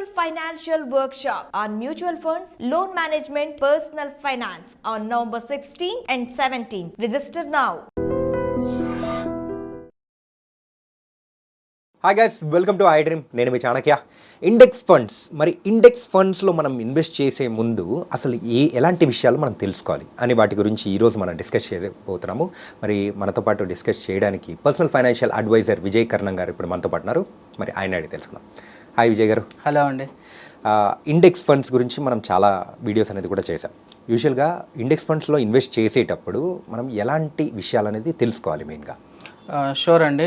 virtual financial workshop on mutual funds, loan management, personal finance on November 16 and 17. Register now. Hi guys, welcome to iDream. నేను మీ Chanakya. Index funds, మరి index ఫండ్స్లో మనం invest చేసే ముందు అసలు ఎలాంటి విషయాలు మనం తెలుసుకోవాలి అని వాటి గురించి ఈరోజు మనం డిస్కస్ చేయబోతున్నాము. మరి మనతో పాటు డిస్కస్ చేయడానికి పర్సనల్ ఫైనాన్షియల్ అడ్వైజర్ విజయ్ కర్ణం గారు ఇప్పుడు మనతో పాటు ఉన్నారు. మరి ఆయన అడిగి తెలుసుకుందాం. హాయ్ విజయ్ గారు. హలో అండి. ఇండెక్స్ ఫండ్స్ గురించి మనం చాలా వీడియోస్ అనేది కూడా చేశాం. యూజువల్గా ఇండెక్స్ ఫండ్స్లో ఇన్వెస్ట్ చేసేటప్పుడు మనం ఎలాంటి విషయాలు అనేది తెలుసుకోవాలి మెయిన్గా? షూర్ అండి.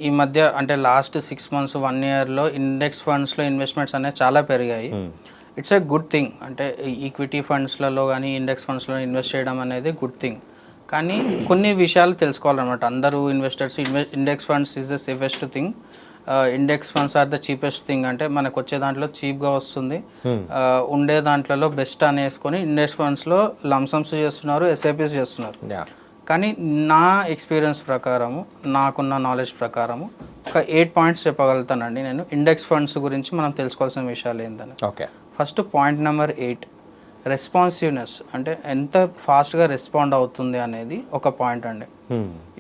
ఈ మధ్య అంటే లాస్ట్ 6 months 1 yearలో ఇండెక్స్ ఫండ్స్లో ఇన్వెస్ట్మెంట్స్ అనేవి చాలా పెరిగాయి. It's a good thing. అంటే ఈక్విటీ ఫండ్స్లలో కానీ ఇండెక్స్ ఫండ్స్లో ఇన్వెస్ట్ చేయడం అనేది గుడ్ థింగ్. కానీ కొన్ని విషయాలు తెలుసుకోవాలన్నమాట. అందరూ investors index funds is the safest thing, index funds are the cheapest thing. అంటే మనకు వచ్చే దాంట్లో చీప్గా వస్తుంది, ఉండే దాంట్లో బెస్ట్ అనేసుకొని ఇండెక్స్ ఫండ్స్లో లంసమ్స్ చేస్తున్నారు, ఎస్ఐపిస్ చేస్తున్నారు. కానీ నా ఎక్స్పీరియన్స్ ప్రకారము, నాకున్న నాలెడ్జ్ ప్రకారము ఒక 8 points చెప్పగలుగుతానండి నేను ఇండెక్స్ ఫండ్స్ గురించి మనం తెలుసుకోవాల్సిన విషయాలు ఏంటని. Okay. First point number 8, responsiveness. అంటే ఎంత ఫాస్ట్గా రెస్పాండ్ అవుతుంది అనేది ఒక పాయింట్ అండి.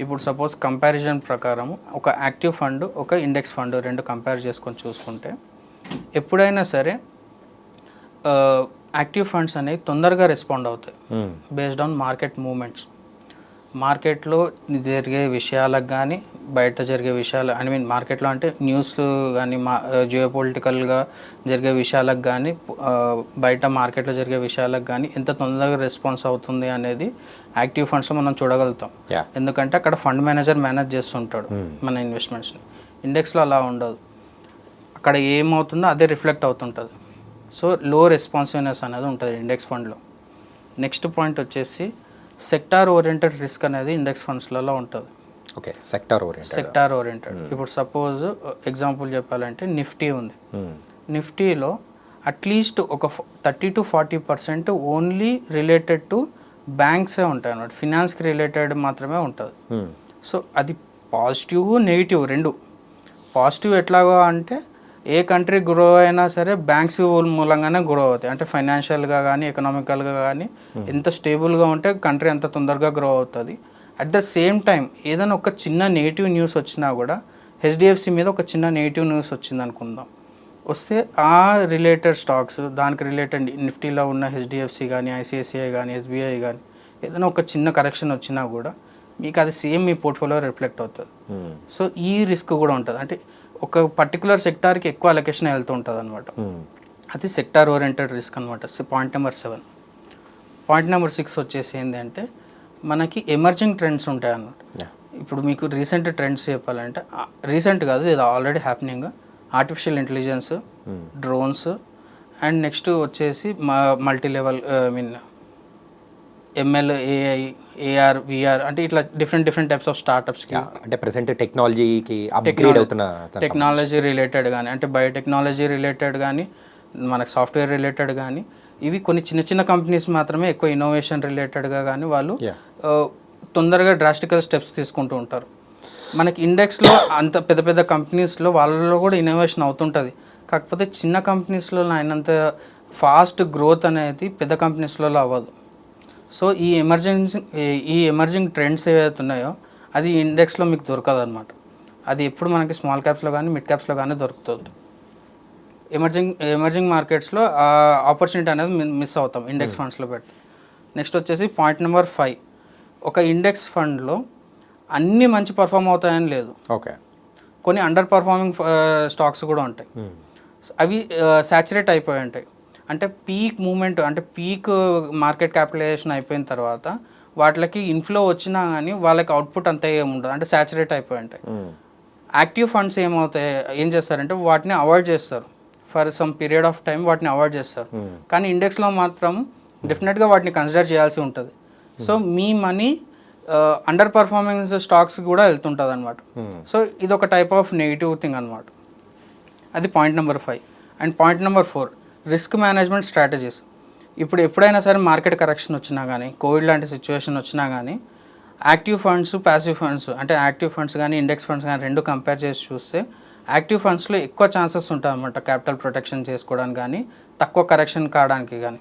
ఇప్పుడు సపోజ్ కంపారిజన్ ప్రకారం ఒక యాక్టివ్ ఫండ్, ఒక ఇండెక్స్ ఫండ్ రెండు కంపేర్ చేసుకొని చూసుకుంటే ఎప్పుడైనా సరే యాక్టివ్ ఫండ్స్ అనేవి తొందరగా రెస్పాండ్ అవుతాయి బేస్డ్ ఆన్ మార్కెట్ మూమెంట్స్. మార్కెట్లో జరిగే విషయాలకు కానీ, బయట జరిగే విషయాలు మార్కెట్లో అంటే న్యూస్ కానీ, జియోపొలిటికల్గా జరిగే విషయాలకు కానీ, బయట మార్కెట్లో జరిగే విషయాలకు కానీ ఎంత తొందరగా రెస్పాన్స్ అవుతుంది అనేది యాక్టివ్ ఫండ్స్ మనం చూడగలుగుతాం. ఎందుకంటే అక్కడ ఫండ్ మేనేజర్ మేనేజ్ చేస్తుంటాడు మన ఇన్వెస్ట్మెంట్స్ని. ఇండెక్స్లో అలా ఉండదు. అక్కడ ఏమవుతుందో అదే రిఫ్లెక్ట్ అవుతుంటుంది. సో లో రెస్పాన్సివ్నెస్ అనేది ఉంటుంది ఇండెక్స్ ఫండ్లో. నెక్స్ట్ పాయింట్ వచ్చేసి సెక్టార్ ఓరియంటెడ్ రిస్క్ అనేది ఇండెక్స్ ఫండ్స్లలో ఉంటుంది. ఓకే. Sector oriented. ఇప్పుడు సపోజ్ ఎగ్జాంపుల్ చెప్పాలంటే నిఫ్టీ ఉంది. నిఫ్టీలో అట్లీస్ట్ ఒక 30 to 40% ఓన్లీ రిలేటెడ్ టు బ్యాంక్సే ఉంటాయి అన్నమాట. ఫినాన్స్కి రిలేటెడ్ మాత్రమే ఉంటుంది. సో అది పాజిటివ్ నెగిటివ్ రెండు. పాజిటివ్ ఎట్లాగో అంటే ఏ కంట్రీ గ్రో అయినా సరే బ్యాంక్స్ మూలంగానే గ్రో అవుతాయి. అంటే ఫైనాన్షియల్గా కానీ, ఎకనామికల్గా కానీ ఎంత స్టేబుల్గా ఉంటే కంట్రీ అంత తొందరగా గ్రో అవుతుంది. అట్ ద సేమ్ టైం ఏదైనా ఒక చిన్న నెగిటివ్ న్యూస్ వచ్చినా కూడా, హెచ్డిఎఫ్సి మీద ఒక చిన్న నెగిటివ్ న్యూస్ వచ్చింది అనుకుందాం, వస్తే ఆ రిలేటెడ్ స్టాక్స్, దానికి రిలేటెడ్ నిఫ్టీలో ఉన్న హెచ్డిఎఫ్సి కానీ, ఐసిఐసిఐ కానీ, ఎస్బీఐ కానీ ఏదైనా ఒక చిన్న కరెక్షన్ వచ్చినా కూడా మీకు అది సేమ్ మీ పోర్ట్ఫోలియో రిఫ్లెక్ట్ అవుతుంది. సో ఈ రిస్క్ కూడా ఉంటుంది. అంటే ఒక పర్టికులర్ సెక్టార్కి ఎక్కువ అలొకేషన్ వెళ్తూ ఉంటుంది అనమాట. అది సెక్టార్ ఓరియంటెడ్ రిస్క్ అనమాట. Point number 7. పాయింట్ నెంబర్ 6 వచ్చేసి ఏంటంటే మనకి ఎమర్జింగ్ ట్రెండ్స్ ఉంటాయి అన్నమాట. ఇప్పుడు మీకు రీసెంట్ ట్రెండ్స్ చెప్పాలంటే, రీసెంట్ కాదు, ఇది already happening, artificial intelligence, drones, and next వచ్చేసి multi level ML, AI, AR, VR, అంటే ఇట్లా డిఫరెంట్ టైప్స్ ఆఫ్ స్టార్టప్స్కి, అంటే ప్రెసెంట్ టెక్నాలజీకి అప్గ్రేడ్ అవుతున్న టెక్నాలజీ రిలేటెడ్ కానీ, అంటే బయోటెక్నాలజీ రిలేటెడ్ కానీ, మనకు సాఫ్ట్వేర్ రిలేటెడ్ కానీ, ఇవి కొన్ని చిన్న కంపెనీస్ మాత్రమే ఎక్కువ ఇన్నోవేషన్ రిలేటెడ్గా కానీ వాళ్ళు తొందరగా డ్రాస్టికల్ స్టెప్స్ తీసుకుంటూ ఉంటారు. మనకి ఇండెక్స్లో అంత పెద్ద కంపెనీస్లో వాళ్ళలో కూడా ఇన్నోవేషన్ అవుతుంటుంది. కాకపోతే చిన్న కంపెనీస్లో అయినంత ఫాస్ట్ గ్రోత్ అనేది పెద్ద కంపెనీస్లలో అవ్వదు. సో ఈ ఎమర్జింగ్ ట్రెండ్స్ ఏవైతే ఉన్నాయో అది ఇండెక్స్లో మీకు దొరకదు అనమాట. అది ఎప్పుడు మనకి స్మాల్ క్యాప్స్లో కానీ, మిడ్ క్యాప్స్లో కానీ దొరుకుతుంది. ఎమర్జింగ్ మార్కెట్స్లో ఆపర్చునిటీ అనేది మిస్ అవుతాం ఇండెక్స్ ఫండ్స్లో పెడితే. నెక్స్ట్ వచ్చేసి పాయింట్ నెంబర్ 5, ఒక ఇండెక్స్ ఫండ్లో అన్నీ మంచి పర్ఫామ్ అవుతాయని లేదు. ఓకే. కొన్ని అండర్ పర్ఫార్మింగ్ స్టాక్స్ కూడా ఉంటాయి. అవి సాచురేట్ అయిపోయి ఉంటాయి. అంటే పీక్ మూమెంట్, అంటే పీక్ మార్కెట్ క్యాపిటలైజేషన్ అయిపోయిన తర్వాత వాటికి ఇన్ఫ్లో వచ్చినా కానీ వాళ్ళకి అవుట్పుట్ అంత ఏముండదు, అంటే సాచురేట్ అయిపోయి ఉంటాయి. యాక్టివ్ ఫండ్స్ ఏం చేస్తారంటే వాటిని అవాయిడ్ చేస్తారు for some period of time, వాటిని అవాయిడ్ చేస్తారు. కానీ ఇండెక్స్లో మాత్రం డెఫినెట్గా వాటిని కన్సిడర్ చేయాల్సి ఉంటుంది. సో మీ మనీ అండర్ పర్ఫార్మింగ్ స్టాక్స్ కూడా వెళ్తుంటుంది అనమాట. సో ఇది ఒక టైప్ ఆఫ్ నెగిటివ్ థింగ్ అనమాట. అది point number 5. And point number 4, risk management strategies. ఇప్పుడు ఎప్పుడైనా సరే మార్కెట్ కరెక్షన్ వచ్చినా కానీ, కోవిడ్ లాంటి సిచ్యువేషన్ వచ్చినా కానీ, యాక్టివ్ ఫండ్స్, ప్యాసివ్ ఫండ్స్, అంటే యాక్టివ్ ఫండ్స్ కానీ ఇండెక్స్ ఫండ్స్ కానీ రెండు కంపేర్ చేసి చూస్తే యాక్టివ్ ఫండ్స్లో ఎక్కువ ఛాన్సెస్ ఉంటాయి అన్నమాట క్యాపిటల్ ప్రొటెక్షన్ చేసుకోవడానికి కానీ తక్కువ కరెక్షన్ కావడానికి కానీ.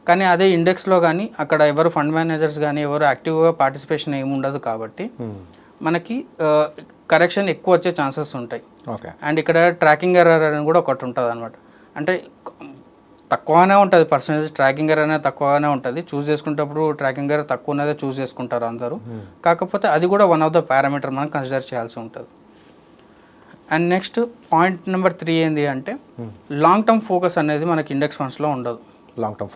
కానీ అదే ఇండెక్స్లో కానీ అక్కడ ఎవరు ఫండ్ మేనేజర్స్ కానీ ఎవరు యాక్టివ్గా పార్టిసిపేషన్ ఏమి ఉండదు కాబట్టి మనకి కరెక్షన్ ఎక్కువ వచ్చే ఛాన్సెస్ ఉంటాయి. అండ్ ఇక్కడ ట్రాకింగ్ ఎర్రర్ అని కూడా ఒకటి ఉంటుంది అనమాట. అంటే తక్కువనే ఉంటుంది పర్సంటేజ్, ట్రాకింగ్ ఎర్రర్ అనేది తక్కువగానే ఉంటుంది. చూస్ చేసుకునేటప్పుడు ట్రాకింగ్ ఎర్రర్ తక్కువ ఉన్నదే చూస్ చేసుకుంటారు అందరూ. కాకపోతే అది కూడా వన్ ఆఫ్ ద పారామీటర్ మనం కన్సిడర్ చేయాల్సి ఉంటుంది. అండ్ నెక్స్ట్ పాయింట్ నెంబర్ 3 ఏంటి అంటే లాంగ్ టర్మ్ ఫోకస్ అనేది మనకి ఇండెక్స్ ఫండ్స్లో ఉండదు. లాంగ్ టర్మ్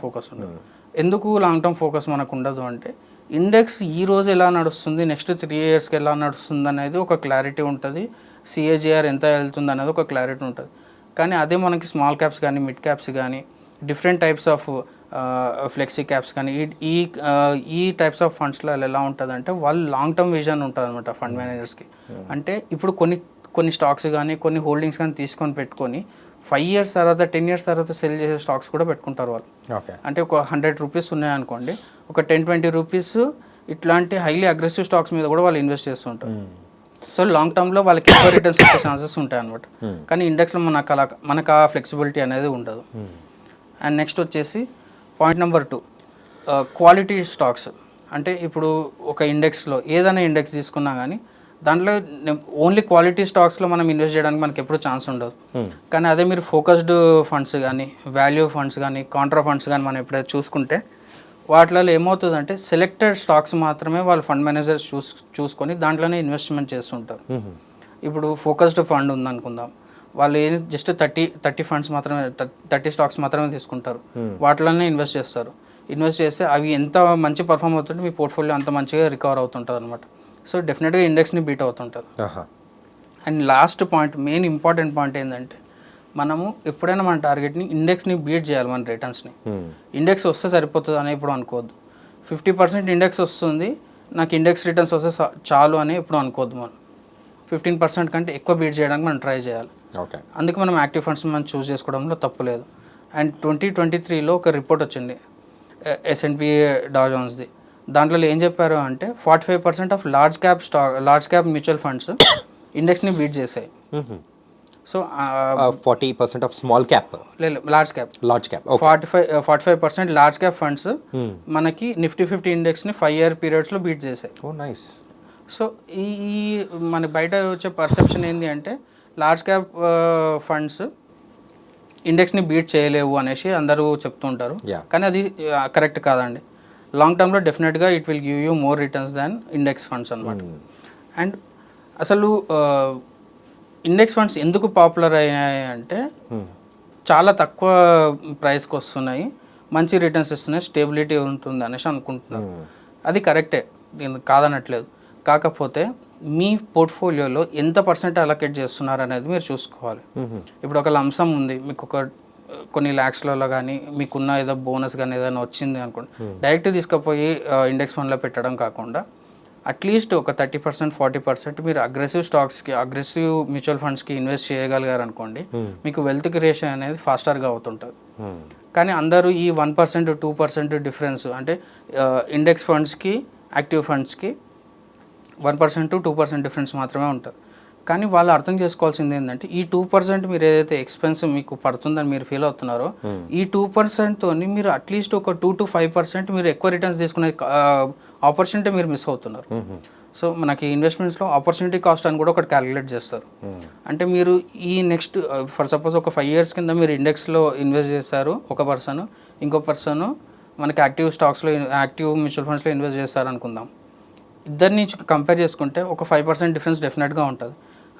ఫోకస్ ఉండదు. ఎందుకు లాంగ్ టర్మ్ ఫోకస్ మనకు ఉండదు అంటే ఇండెక్స్ ఈ రోజు ఎలా నడుస్తుంది, నెక్స్ట్ 3 ఇయర్స్కి ఎలా నడుస్తుంది అనేది ఒక క్లారిటీ ఉంటుంది. సిఏజిఆర్ ఎంత వెళ్తుంది అనేది ఒక క్లారిటీ ఉంటుంది. కానీ అదే మనకి స్మాల్ క్యాప్స్ కానీ మిడ్ క్యాప్స్ కానీ different types of flexi caps కానీ ఈ టైప్స్ ఆఫ్ ఫండ్స్లో ఎలా ఉంటుంది అంటే వాళ్ళు లాంగ్ టర్మ్ విజన్ ఉంటుంది అనమాట ఫండ్ మేనేజర్స్కి. అంటే ఇప్పుడు కొన్ని స్టాక్స్ కానీ కొన్ని హోల్డింగ్స్ కానీ తీసుకొని పెట్టుకొని 5 ఇయర్స్ తర్వాత 10 ఇయర్స్ తర్వాత సెల్ చేసే స్టాక్స్ కూడా పెట్టుకుంటారు వాళ్ళు. అంటే ఒక 100 రూపీస్ ఉన్నాయనుకోండి, ఒక 10-20 రూపీస్ ఇట్లాంటి హైలీ అగ్రెసివ్ స్టాక్స్ మీద కూడా వాళ్ళు ఇన్వెస్ట్ చేస్తుంటారు. సో లాంగ్ టర్మ్లో వాళ్ళకి ఎక్కువ రిటర్న్స్ వచ్చే ఛాన్సెస్ ఉంటాయి అనమాట. కానీ ఇండెక్స్లో మనకు ఆ ఫ్లెక్సిబిలిటీ అనేది ఉండదు. అండ్ నెక్స్ట్ వచ్చేసి పాయింట్ నెంబర్ 2 క్వాలిటీ స్టాక్స్. అంటే ఇప్పుడు ఒక ఇండెక్స్లో ఏదైనా ఇండెక్స్ తీసుకున్నా కానీ దాంట్లో ఓన్లీ క్వాలిటీ స్టాక్స్లో మనం ఇన్వెస్ట్ చేయడానికి మనకి ఎప్పుడు ఛాన్స్ ఉండదు. కానీ అదే మీరు ఫోకస్డ్ ఫండ్స్ కానీ వాల్యూ ఫండ్స్ కానీ కాంట్రా ఫండ్స్ కానీ మనం ఎప్పుడైతే చూసుకుంటే వాటిలో ఏమవుతుందంటే సెలెక్టెడ్ స్టాక్స్ మాత్రమే వాళ్ళు ఫండ్ మేనేజర్స్ చూసుకొని దాంట్లోనే ఇన్వెస్ట్మెంట్ చేస్తుంటారు. ఇప్పుడు ఫోకస్డ్ ఫండ్ ఉందనుకుందాం, వాళ్ళు జస్ట్ 30 ఫండ్స్ మాత్రమే 30 స్టాక్స్ మాత్రమే తీసుకుంటారు, వాటిలోనే ఇన్వెస్ట్ చేస్తారు. ఇన్వెస్ట్ చేస్తే అవి ఎంత మంచి పర్ఫామ్ అవుతుంటే మీ పోర్ట్ఫోలియో అంత మంచిగా రికవర్ అవుతుంటుంది అనమాట. సో డెఫినెట్గా ఇండెక్స్ని బీట్ అవుతుంటారు. And last point, main important point ఏంటంటే మనము ఎప్పుడైనా మన టార్గెట్ని ఇండెక్స్ని బీట్ చేయాలి, మన రిటర్న్స్ని. ఇండెక్స్ వస్తే సరిపోతుంది అని ఎప్పుడు అనుకోవద్దు. 50% ఇండెక్స్ వస్తుంది, నాకు ఇండెక్స్ రిటర్న్స్ వస్తే చాలు అని ఎప్పుడు అనుకోవద్దు. మనం 15% కంటే ఎక్కువ బీట్ చేయడానికి మనం ట్రై చేయాలి. అందుకే మనం యాక్టివ్ ఫండ్స్ మనం చూస్ చేసుకోవడంలో తప్పు లేదు. అండ్ 2023లో ఒక రిపోర్ట్ వచ్చింది S&P Dow Jonesది. దాంట్లో ఏం చెప్పారు అంటే 45% of large cap mutual funds ఇండెక్స్ని బీట్ చేసాయి. సో 40% ఆఫ్ స్మాల్ క్యాప్ లేదు large cap 45% large cap funds మనకి నిఫ్టీ 50 ఇండెక్స్ని 5 ఇయర్ పీరియడ్స్లో బీట్ చేసాయి. నైస్. సో ఈ మన బయట వచ్చే పర్సెప్షన్ ఏంటి అంటే లార్జ్ క్యాప్ ఫండ్స్ ఇండెక్స్ని బీట్ చేయలేవు అనేసి అందరూ చెప్తుంటారు. కానీ అది కరెక్ట్ కాదండి. లాంగ్ టర్మ్లో డెఫినెట్గా it will give you more returns than index funds అనమాట. అండ్ అసలు ఇండెక్స్ ఫండ్స్ ఎందుకు పాపులర్ అయ్యాయి అంటే చాలా తక్కువ ప్రైస్కి వస్తున్నాయి, మంచి రిటర్న్స్ ఇస్తున్నాయి, స్టేబిలిటీ ఉంటుంది అనేసి అనుకుంటున్నారు. అది కరెక్టే, దీన్ని కాదనట్లేదు. కాకపోతే మీ పోర్ట్ఫోలియోలో ఎంత పర్సెంట్ అలొకేట్ చేస్తున్నారు అనేది మీరు చూసుకోవాలి. ఇప్పుడు ఒక లంసమ్ ఉంది, మీకు కొన్ని ల్యాక్స్లలో కానీ మీకున్న ఏదో బోనస్ కానీ ఏదైనా వచ్చింది అనుకోండి, డైరెక్ట్ తీసుకుపోయి ఇండెక్స్ ఫండ్లో పెట్టడం కాకుండా అట్లీస్ట్ ఒక 30% 40% మీరు అగ్రెసివ్ మ్యూచువల్ ఫండ్స్కి ఇన్వెస్ట్ చేయగలిగారు అనుకోండి, మీకు వెల్త్ క్రియేషన్ అనేది ఫాస్టర్గా అవుతుంటుంది. కానీ అందరూ ఈ 1% 2% డిఫరెన్స్ అంటే ఇండెక్స్ ఫండ్స్కి యాక్టివ్ ఫండ్స్కి 1% to 2% డిఫరెన్స్ మాత్రమే ఉంటుంది. కానీ వాళ్ళు అర్థం చేసుకోవాల్సింది ఏంటంటే ఈ 2% మీరు ఏదైతే ఎక్స్పెన్స్ మీకు పడుతుందని మీరు ఫీల్ అవుతున్నారో ఈ 2%తో మీరు అట్లీస్ట్ ఒక 2 to 5% మీరు ఎక్కువ రిటర్న్స్ తీసుకునే ఆపర్చునిటీ మీరు మిస్ అవుతున్నారు. సో మనకి ఇన్వెస్ట్మెంట్స్లో ఆపర్చునిటీ కాస్ట్ అని కూడా ఒకటి క్యాలిక్యులేట్ చేస్తారు. అంటే మీరు ఈ నెక్స్ట్ ఫర్ సపోజ్ ఒక 5 years కింద మీరు ఇండెక్స్లో ఇన్వెస్ట్ చేశారు ఒక పర్సన్, ఇంకో పర్సన్ మనకి యాక్టివ్ స్టాక్స్లో యాక్టివ్ మ్యూచువల్ ఫండ్స్లో ఇన్వెస్ట్ చేస్తారు అనుకుందాం. ఇద్దరిని కంపేర్ చేసుకుంటే ఒక 5% డిఫరెన్స్ డెఫినెట్గా ఉంటుంది.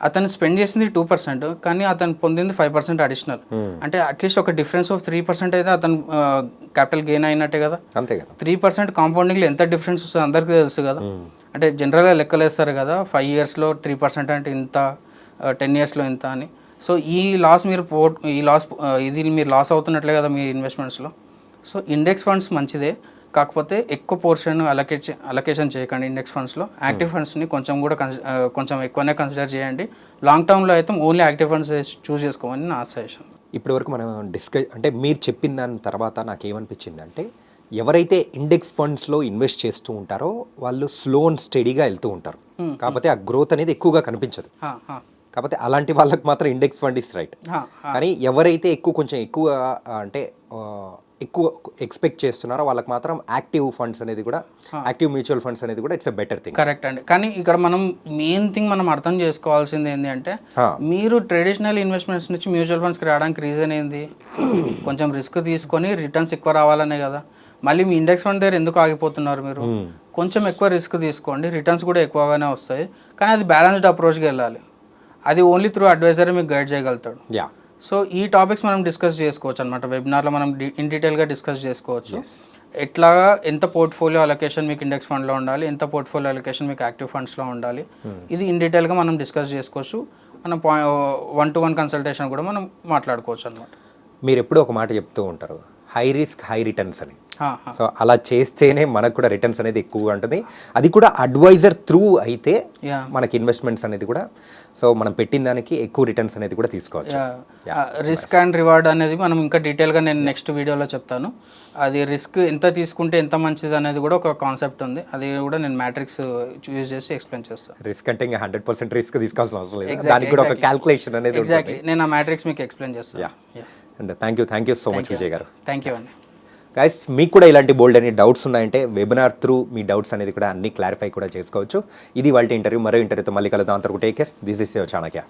అతను స్పెండ్ చేసింది 2%, కానీ అతను పొందింది 5% అడిషనల్. అంటే అట్లీస్ట్ ఒక డిఫరెన్స్ ఆఫ్ 3% అయితే అతను క్యాపిటల్ గెయిన్ అయినట్టే కదా. అంతే కదా. 3% కాంపౌండింగ్లో ఎంత డిఫరెన్స్ వస్తుంది అందరికీ తెలుసు కదా. అంటే జనరల్గా లెక్కలేస్తారు కదా, 5 yearsలో 3% అంటే ఇంత, 10 yearsలో ఇంత అని. సో ఈ లాస్ ఇది మీరు లాస్ అవుతున్నట్లే కదా మీ ఇన్వెస్ట్మెంట్స్లో. సో ఇండెక్స్ ఫండ్స్ మంచిదే, కాకపోతే ఎక్కువ పోర్షన్ అలొకేషన్ చేయకండి ఇండెక్స్ ఫండ్స్లో. యాక్టివ్ ఫండ్స్ని కొంచెం ఎక్కువనే కన్సిడర్ చేయండి. లాంగ్ టర్మ్లో అయితే ఓన్లీ యాక్టివ్ ఫండ్స్ చూస్ చేసుకోమని నా సజెషన్. ఇప్పటివరకు మనం అంటే మీరు చెప్పిన దాని తర్వాత నాకు ఏమనిపించింది అంటే ఎవరైతే ఇండెక్స్ ఫండ్స్లో ఇన్వెస్ట్ చేస్తూ ఉంటారో వాళ్ళు స్లో అండ్ స్టడీగా వెళ్తూ ఉంటారు, కాకపోతే ఆ గ్రోత్ అనేది ఎక్కువగా కనిపించదు. కాకపోతే అలాంటి వాళ్ళకి మాత్రం ఇండెక్స్ ఫండ్ ఇస్ రైట్. కానీ ఎవరైతే కొంచెం ఎక్కువ అంటే ఎక్కువ ఎక్స్పెక్ట్ చేస్తున్నారో వాళ్ళకి మాత్రం యాక్టివ్ ఫండ్స్ అనేది కూడా, యాక్టివ్ మ్యూచువల్ ఫండ్స్ అనేది కూడా it's a better thing. Correct అండి. కానీ ఇక్కడ మనం మెయిన్ థింగ్ మనం అర్థం చేసుకోవాల్సింది ఏంటి అంటే, మీరు ట్రెడిషనల్ ఇన్వెస్ట్మెంట్స్ నుంచి మ్యూచువల్ ఫండ్స్కి రావడానికి రీజన్ ఏంది? కొంచెం రిస్క్ తీసుకొని రిటర్న్స్ ఎక్కువ రావాలనే కదా. మళ్ళీ మీ ఇండెక్స్ ఫండ్ దగ్గర ఎందుకు ఆగిపోతున్నారు మీరు? కొంచెం ఎక్కువ రిస్క్ తీసుకోండి, రిటర్న్స్ కూడా ఎక్కువగానే వస్తాయి. కానీ అది బ్యాలెన్స్డ్ అప్రోచ్కి వెళ్ళాలి. అది ఓన్లీ త్రూ అడ్వైజర్ మీకు గైడ్ చేయగలుగుతాడు. సో ఈ టాపిక్స్ మనం డిస్కస్ చేసుకోవచ్చు అనమాట వెబినార్లో. మనం ఇన్ డీటెయిల్గా డిస్కస్ చేసుకోవచ్చు. ఎట్లాగా ఎంత పోర్ట్ఫోలియో అలొకేషన్ మీకు ఇండెక్స్ ఫండ్లో ఉండాలి, ఎంత పోర్ట్ఫోలియో అలొకేషన్ మీకు యాక్టివ్ ఫండ్స్లో ఉండాలి, ఇది ఇన్ డీటెయిల్గా మనం డిస్కస్ చేసుకోవచ్చు. మనం 1-to-1 కన్సల్టేషన్ కూడా మనం మాట్లాడుకోవచ్చు అనమాట. మీరు ఎప్పుడూ ఒక మాట చెప్తూ ఉంటారు, హై రిస్క్ హై రిటర్న్స్ అని. సో అలా చేస్తేనే మనకు కూడా రిటర్న్స్ అనేది ఎక్కువగా ఉంటుంది. అది కూడా అడ్వైజర్ త్రూ అయితే మనకి ఇన్వెస్ట్మెంట్స్ అనేది కూడా, సో మనం పెట్టిన దానికి ఎక్కువ రిటర్న్స్ అనేది కూడా తీసుకోవచ్చు. రిస్క్ అండ్ రివార్డ్ అనేది మనం ఇంకా డీటెయిల్గా నేను నెక్స్ట్ వీడియోలో చెప్తాను. అది రిస్క్ ఎంత తీసుకుంటే ఎంత మంచిది అనేది కూడా ఒక కాన్సెప్ట్ ఉంది. అది కూడా నేను మ్యాట్రిక్స్ యూజ్ చేసి ఎక్స్ప్లెయిన్ చేస్తాను. రిస్క్ అంటే ఇంకా 100% రిస్క్ తీసుకోవాల్సిన అవసరం లేదు, దానికి కూడా ఒక క్యాల్కులేషన్ అనేది. ఎగ్జాక్ట్లీ, నేను ఆ మ్యాట్రిక్స్ మీకు ఎక్స్ప్లెయిన్ చేస్తాను. And thank you so much Vijay garu. Thank you అండి. గైస్, మీకు కూడా ఇలాంటి బోల్డ్ అని డౌట్స్ ఉన్నాయంటే వెబినార్ త్రూ మీ డౌట్స్ అనేది కూడా అన్ని క్లారిఫై కూడా చేసుకోవచ్చు. ఇది వాళ్ళ ఇంటర్వ్యూ. మరో ఇంటర్వ్యూతో మళ్ళీ కలుద్దాం. అంతవరకు take care. This is your Chanakya.